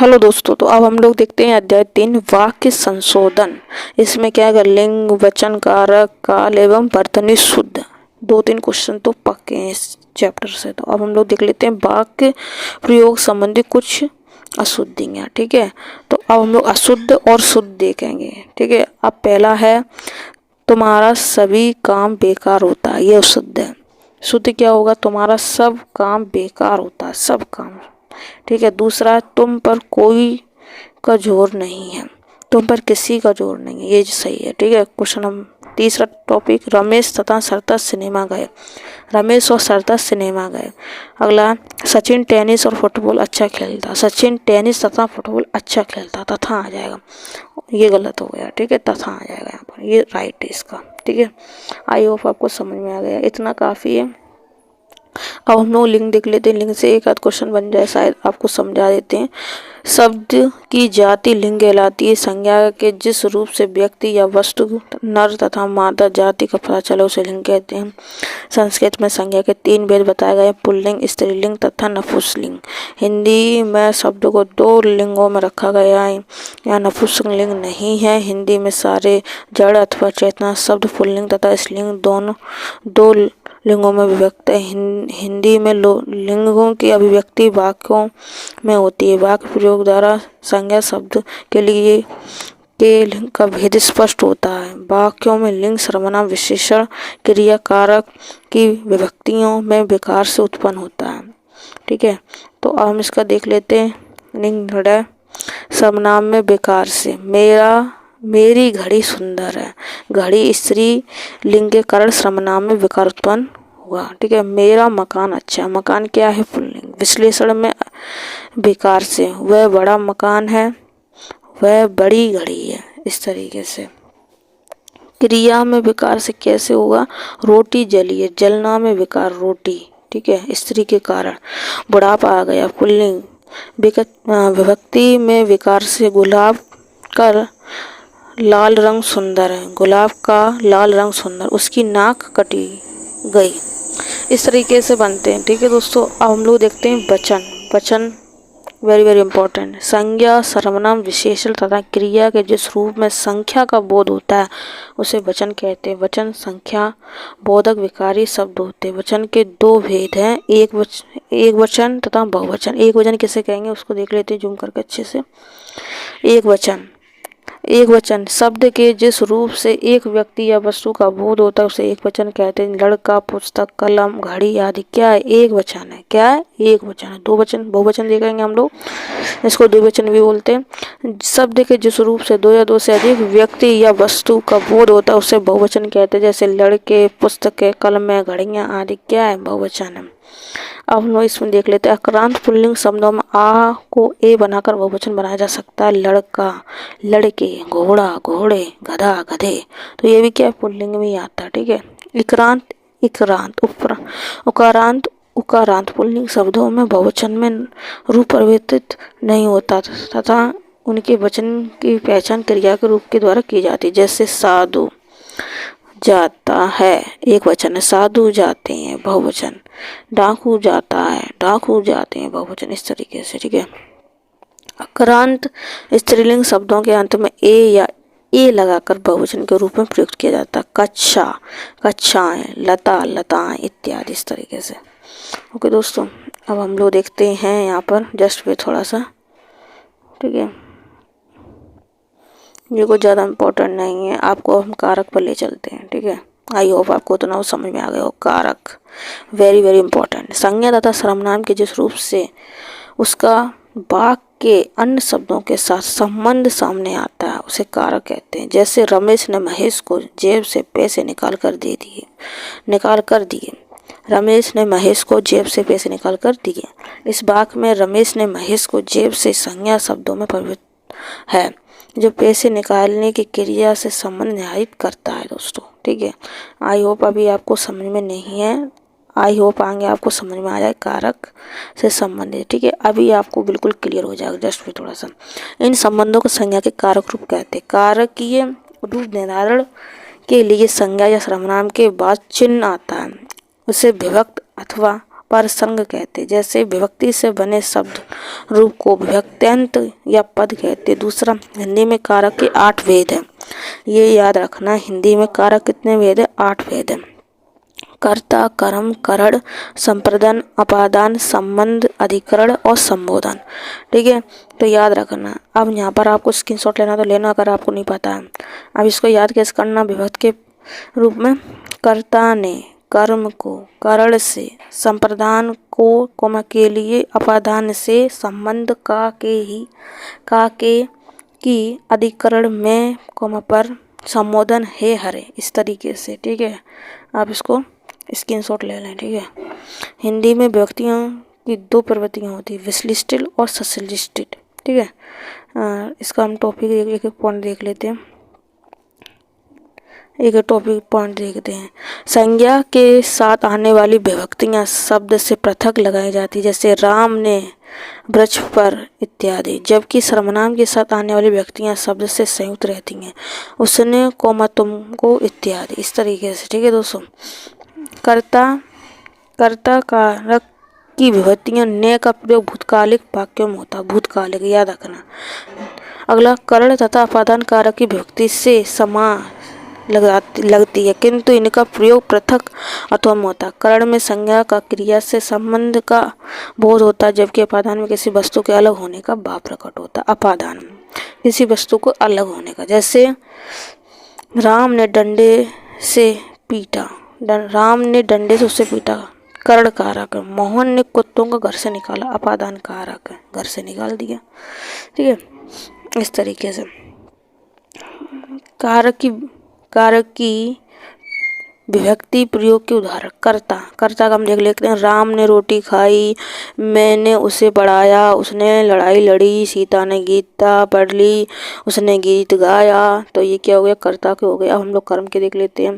Hello दोस्तों, तो अब हम लोग देखते हैं अध्याय 3 वाक्य संशोधन। इसमें क्या है, लिंग, वचन, कारक, काल एवं वर्तनी शुद्ध। 2-3 क्वेश्चन तो पक्के हैं इस चैप्टर से। तो अब हम लोग देख लेते हैं वाक्य प्रयोग संबंधी कुछ अशुद्धियाँ। ठीक है, तो अब हम लोग अशुद्ध और शुद्ध देखेंगे। ठीक है, अब पहला है तुम्हारा सभी काम बेकार होता है, ये अशुद्ध है। शुद्ध क्या होगा, तुम्हारा सब काम बेकार होता है, सब काम। ठीक है, दूसरा तुम पर कोई का जोर नहीं है, तुम पर किसी का जोर नहीं है, ये सही है। ठीक है, क्वेश्चन हम तीसरा टॉपिक रमेश तथा सरता सिनेमा गए। रमेश और सरता सिनेमा गए। अगला सचिन टेनिस और फुटबॉल अच्छा खेलता। सचिन टेनिस तथा फुटबॉल अच्छा खेलता, तथा आ जाएगा, ये गलत हो गया। ठीक है, तथा आ जाएगा यहाँ पर, ये राइट है इसका। ठीक है, आई होप आपको समझ में आ गया, इतना काफ़ी है। अब हम लोग लिंग देख लेते हैं, लिंग से एक आध क्वेश्चन बन जाए, शायद आपको समझा देते हैं। शब्द की जाति लिंग कहलाती है। संज्ञा के जिस रूप से व्यक्ति या वस्तु नर तथा मादा जाति का पता चले उसे लिंग कहते हैं। संस्कृत में संज्ञा के 3 भेद बताए गए, पुल्लिंग, स्त्रीलिंग तथा नपुंसकलिंग। हिंदी में शब्द को 2 लिंगों में रखा गया है, यहाँ नपुंसकलिंग नहीं है। हिंदी में सारे जड़ अथवा चेतना शब्द पुल्लिंग तथा स्त्रीलिंग दोनों 2 लिंगों में विभक्त है। हिंदी में लिंगों की अभिव्यक्ति वाक्यों में होती है। वाक्य प्रयोग द्वारा संज्ञा शब्द के लिए के लिंग का भेद स्पष्ट होता है। वाक्यों में लिंग सर्वनाम विशेषण क्रिया कारक की विभक्तियों में विकार से उत्पन्न होता है। ठीक है, तो अब हम इसका देख लेते हैं। लिंग निर्णय सर्वनाम में विकार से, मेरी घड़ी सुंदर है। घड़ी स्त्री लिंग के कारण सर्वनाम में विकार उत्पन्न हुआ। ठीक है, मेरा मकान अच्छा। मकान क्या है, पुल्लिंग। विश्लेषण में विकार से, वह बड़ा मकान है, वह बड़ी घड़ी है, इस तरीके से। क्रिया में विकार से कैसे होगा, रोटी जली है। जलना में विकार रोटी। ठीक है, स्त्री के कारण। बुढ़ापा आ गया, पुल्लिंग। विभक्ति में विकार से, गुलाब का लाल रंग सुंदर है। गुलाब का लाल रंग सुंदर, उसकी नाक कटी गई। इस तरीके से बनते हैं। ठीक है दोस्तों, अब हम लोग देखते हैं वचन। वचन वेरी वेरी इंपॉर्टेंट। संज्ञा सर्वनाम विशेषण तथा क्रिया के जिस रूप में संख्या का बोध होता है उसे वचन कहते हैं। वचन संख्या बोधक विकारी शब्द होते हैं। वचन के 2 भेद हैं, एक वचन तथा बहुवचन। एक वचन किसे कहेंगे उसको देख लेते हैं जूम करके अच्छे से। एक वचन शब्द के जिस रूप से एक व्यक्ति या वस्तु का बोध होता है उसे एक वचन कहते हैं। लड़का, पुस्तक, कलम, घड़ी आदि क्या है, एक वचन है। क्या है, एक वचन है। 2 वचन बहुवचन देखेंगे हम लोग, इसको द्विवचन भी बोलते हैं। शब्द के जिस रूप से 2 या 2 से अधिक व्यक्ति या वस्तु का बोध होता है उसे बहुवचन कहते हैं। जैसे लड़के, पुस्तकें, कलमें, घड़ियां आदि क्या है, बहुवचन है। अब हम लोग इसमें देख लेते हैं अक्रांत पुल्लिंग शब्दों में आ को ए बनाकर बहुवचन बनाया जा सकता है। लड़का, लड़के, घोड़ा, घोड़े, गधा, गधे। तो ये भी क्या है, पुल्लिंग में ही आता है। ठीक है, इक्रांत, इक्रांत, उकारांत, उकारांत पुल्लिंग शब्दों में बहुवचन में रूप परिवर्तित नहीं होता तथा उनके वचन की पहचान क्रिया के रूप के द्वारा की जाती है। जैसे साधु जाता है, एक वचन है। साधु जाते हैं, बहुवचन। डाकू जाता है, डाकू जाते हैं, बहुवचन। इस तरीके से। ठीक है, अक्रांत स्त्रीलिंग शब्दों के अंत में ए या ए लगाकर बहुवचन के रूप में प्रयुक्त किया जाता है। कक्षा, कक्षाएं, लता, लताएं इत्यादि, इस तरीके से। ओके दोस्तों, अब हम लोग देखते हैं यहाँ पर जस्ट पे थोड़ा सा। ठीक है, ये कुछ ज़्यादा इम्पोर्टेंट नहीं है, आपको हम कारक पर ले चलते हैं। ठीक है, आई होप आपको उतना समझ में आ गया हो। कारक वेरी वेरी इंपॉर्टेंट। संज्ञा तथा सर्वनाम के जिस रूप से उसका वाक्य के अन्य शब्दों के साथ संबंध सामने आता है उसे कारक कहते हैं। जैसे रमेश ने महेश को जेब से पैसे निकाल कर दिए। रमेश ने महेश को जेब से पैसे निकाल कर दिए। इस वाक्य में रमेश ने महेश को जेब से संज्ञा शब्दों में परिवर्तित है जो पैसे निकालने की क्रिया से संबंध निर्धारित करता है दोस्तों। ठीक है, आई होप अभी आपको समझ में नहीं है, आई होप आगे आपको समझ में आ जाए कारक से संबंधित। ठीक है, अभी आपको बिल्कुल क्लियर हो जाएगा जस्ट भी थोड़ा सा। इन संबंधों को संज्ञा के कारक रूप कहते हैं। कारकीय रूप निर्धारण के लिए संज्ञा या सर्वनाम के बाद चिन्ह आता है, उसे विभक्त अथवा प्रसंग कहते। जैसे विभक्ति से बने शब्द रूप को विभक्त्यंत या पद कहते। दूसरा, हिंदी में कारक के 8 भेद हैं। ये याद रखना, हिंदी में कारक कितने भेद है? 8 भेद हैं। कर्ता, कर्म, करण, संप्रदान, अपादान, संबंध, अधिकरण और संबोधन। ठीक है, तो याद रखना। अब यहाँ पर आपको स्क्रीनशॉट लेना तो लेना, अगर आपको नहीं पता है। अब इसको याद कैसे करना? विभक्ति के रूप में कर्ता ने कर्म को करण से, संप्रदान को कोमा के लिए, अपादान से, संबंध का के की, अधिकरण में कोमा पर, संबोधन है हरे। इस तरीके से। ठीक है, आप इसको स्क्रीनशॉट ले लें। ठीक है, हिंदी में विभक्तियों की 2 प्रवृत्तियाँ होती है, विश्लिष्ट और सश्लिष्ट। ठीक है, इसका हम टॉपिक एक पॉइंट देख लेते हैं। एक टॉपिक पॉइंट देखते हैं। संज्ञा के साथ आने वाली विभक्तियां शब्द से पृथक लगाई जाती, जैसे राम ने वृक्ष पर इत्यादि। जबकि सर्वनाम के साथ आने वाली विभक्तियां शब्द से संयुक्त रहती हैं, उसने, कोमा, तुमको इत्यादि। इस तरीके से। ठीक है दोस्तों, कर्ता कारक की विभक्तियां ने का प्रयोग भूतकालिक वाक्यों में होता। भूतकालिक याद रखना। अगला, करण तथा अपादान कारक की विभक्ति से समान लगती है, किंतु इनका प्रयोग पृथक अर्थों में होता है। करण में संज्ञा का क्रिया से संबंध का बोध होता है, जबकि अपादान में किसी वस्तु के अलग होने का भाव प्रकट होता है। अपादान में किसी वस्तु को अलग होने का, जैसे राम ने डंडे से पीटा। राम ने डंडे से उसे पीटा, करण कारक है। मोहन ने कुत्तों को घर से निकाला, अपादान कारक है, घर से निकाल दिया। ठीक है, इस तरीके से। कारक की विभक्ति प्रयोग के उदाहरण। कर्ता का हम देख लेते हैं। राम ने रोटी खाई, मैंने उसे पढ़ाया, उसने लड़ाई लड़ी, सीता ने गीता पढ़ ली, उसने गीत गाया। तो ये क्या हो गया? कर्ता के हो गया। अब हम लोग कर्म के देख लेते हैं।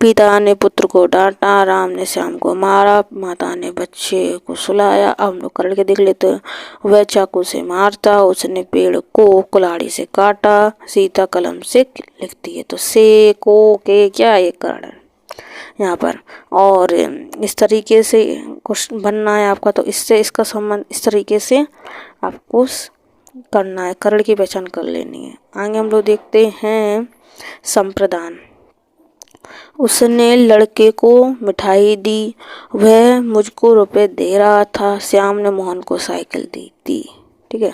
पिता ने पुत्र को डांटा, राम ने श्याम को मारा, माता ने बच्चे को सुलाया। अब हम लोग करण के देख लेते हैं। वह चाकू से मारता, उसने पेड़ को कुल्हाड़ी से काटा, सीता कलम से लिखती है। तो से, को, के क्या है? करण यहाँ पर। और इस तरीके से क्वेश्चन बनना है आपका, तो इससे इसका संबंध इस तरीके से आपको करना है, करण की पहचान कर लेनी है। आगे हम लोग देखते हैं संप्रदान। उसने लड़के को मिठाई दी, वह मुझको रुपए दे रहा था, श्याम ने मोहन को साइकिल दी थी। ठीक है,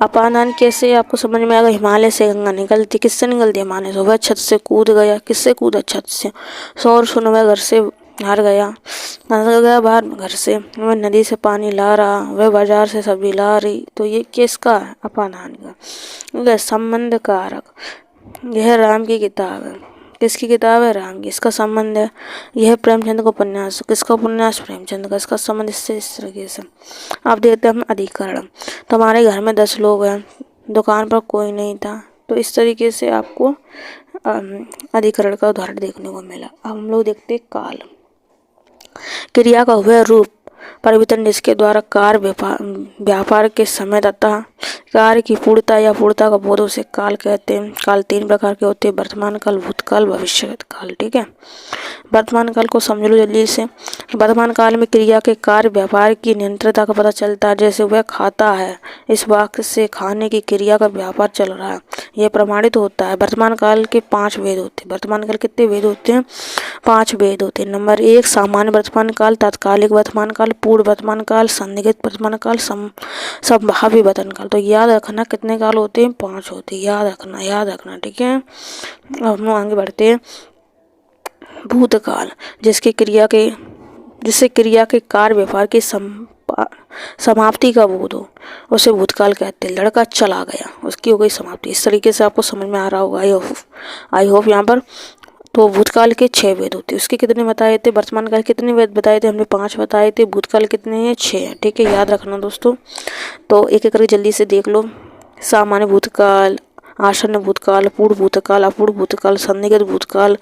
अपादान कैसे आपको समझ में आएगा? हिमालय से गंगा निकलती, किससे निकलती? हिमालय से। वह छत से कूद गया, किससे कूदा? छत से। शोर सुन वह घर से बाहर गया, बाहर घर से। वह नदी से पानी ला रहा, वह बाजार से सब्जी ला रही। तो ये किसका है? अपादान का। संबंध कारक, यह राम की किताब है, किसकी किताब है? राम की। इसका संबंध है, यह प्रेमचंद का उपन्यास, किसका उपन्यास? प्रेमचंद का। इसका संबंध इससे इस तरीके से। आप देखते हैं हम अधिकरण। तो हमारे घर में 10 लोग हैं, दुकान पर कोई नहीं था। तो इस तरीके से आपको अधिकरण का उदाहरण देखने को मिला। अब हम लोग देखते हैं काल। क्रिया का वह रूप परिवर्तन जिसके द्वारा कार्य व्यापार के समय तथा कार्य की पूर्णता या पूर्णता का बोध उसे काल कहते हैं। काल 3 प्रकार के होते हैं, वर्तमान काल, भूतकाल, भविष्य काल। ठीक है, वर्तमान काल को समझ लो जल्दी से। वर्तमान काल में क्रिया के कार्य व्यापार की निरंतरता का पता चलता है। जैसे वह खाता है, इस वाक्य से खाने की क्रिया का व्यापार चल रहा है, यह प्रमाणित होता है। वर्तमान काल के 5 भेद होते हैं। वर्तमान काल कितने भेद होते हैं? 5 भेद होते हैं। नंबर 1 सामान्य वर्तमान काल, तात्कालिक वर्तमान काल, पूर्ण वर्तमान काल, सन्निहित वर्तमान काल, संभाव्य वर्तमान काल। तो याद रखना कितने काल होते हैं? 5 होते हैं। याद रखना। ठीक है, अब हम लोग आगे बढ़ते हैं। भूतकाल, जिससे क्रिया के कार्य व्यवहार की समाप्ति का बोध हो, उसे भूतकाल कहते हैं। लड़का चला गया, उसकी हो गई समाप्ति। इस तरीके से आपको समझ में आ रहा होगा, आई होप यहाँ पर। तो भूतकाल के 6 वेद होते हैं। उसके कितने बताए थे? वर्तमान काल कितने वेद बताए थे? हमने 5 बताए थे। भूतकाल कितने हैं? 6 हैं। ठीक है, याद रखना दोस्तों। तो एक एक करके जल्दी से देख लो। सामान्य भूतकाल, आसन्न भूतकाल, पूर्व भूतकाल, अपूर्व भूतकाल, सन्निहित भूतकाल,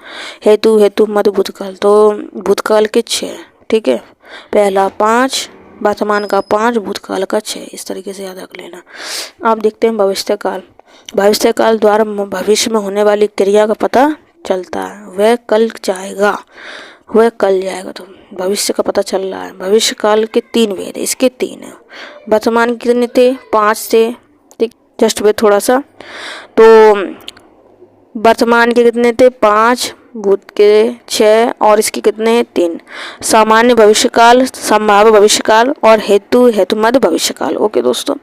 हेतु मध्य भूतकाल। तो भूतकाल के 6। ठीक है, पहला 5, वर्तमान का 5, भूतकाल का 6। इस तरीके से याद रख लेना। आप देखते हैं भविष्य काल। भविष्य काल द्वारा भविष्य में होने वाली क्रिया का पता चलता है। वह कल जाएगा, वह कल जाएगा। तो भविष्य का पता चल रहा है। भविष्य काल के 3 वेद, इसके 3 है। वर्तमान के कितने थे? 5 थे। ठीक, जस्ट वे थोड़ा सा। तो वर्तमान के कितने थे? 5, भूत के 6 और इसके कितने हैं? 3। सामान्य भविष्यकाल, संभाव्य भविष्यकाल और हेतु हेतुमद भविष्यकाल। ओके दोस्तों,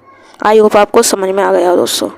आई होप आपको समझ में आ गया हो दोस्तों।